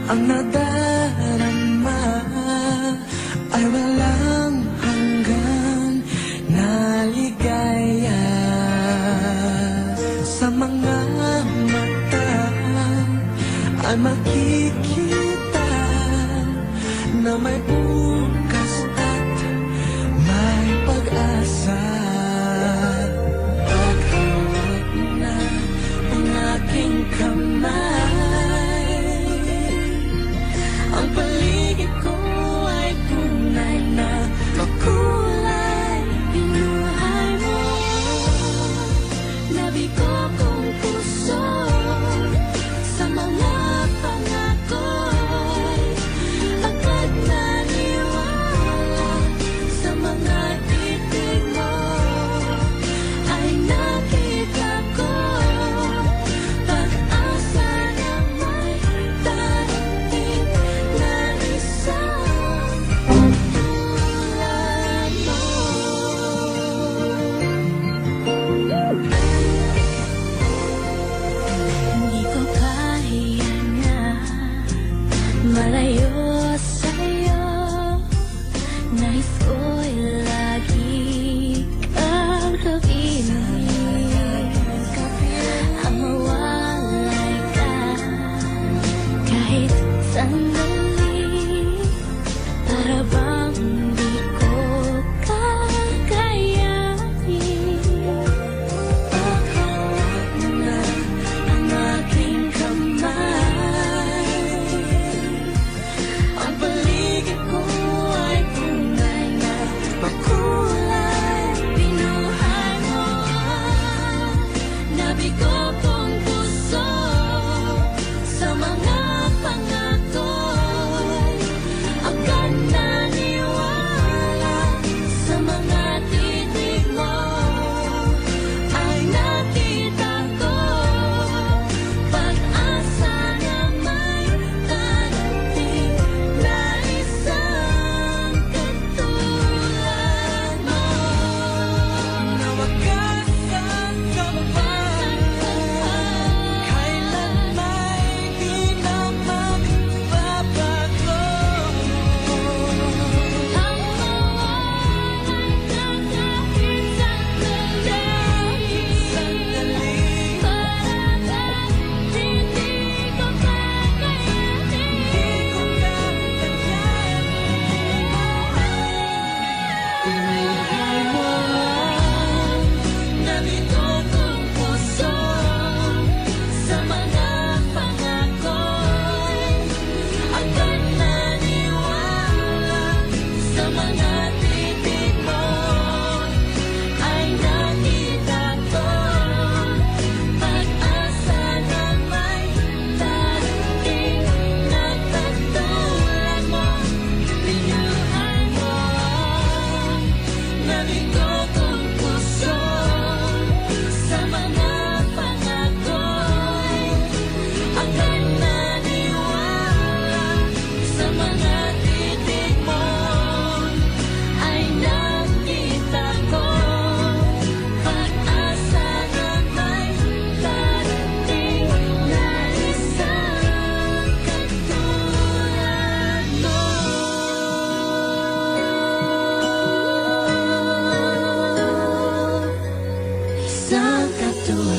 Ang nadarama ay walang hanggan na ligaya. Sa mga mata ay makikita na may bukas at may pag-asa. Paghawak na ang aking kamay, ang paligid ko ay tunay na makulay. Binuhay mo, nabigo kong puso sa mga pangako'y agad naniwala. Sa mga titig mo ay nakita ko pag-asa na may darating na isang tulad mo. Hindi ko kaya na malayo sa'yo. Nais ko'y lagi kang kapiling, ang mawalay ka kahit sandali. Para bang di ko kakayanin. Paghawak na ang aking kamay, ang paligid ko ay tunay na makulay. Binuhay mo, nabigo kong puso sa mga pangako'y agad naniwala. Sa mga titig mo ay nakita ko pag-asa na may darating na isang katulad mo. Na wakasan ka pa, kailan may di na magbabago. Ang mawalay ka kahit sandali, para bang hindi ko kakayanin. Binuhay mo, nabigo kong puso sa mga pangako'y agad naniwala. Sa mga titig mo ay nakita ko pag-asa na may darating na katulad mo. Binuhay mo, nabigo kong puso sa mga pangako'y agad naniwala. Sa mga titig mo ay nakita ko pag-asa na may darating na isang katulad mo. Isang katulad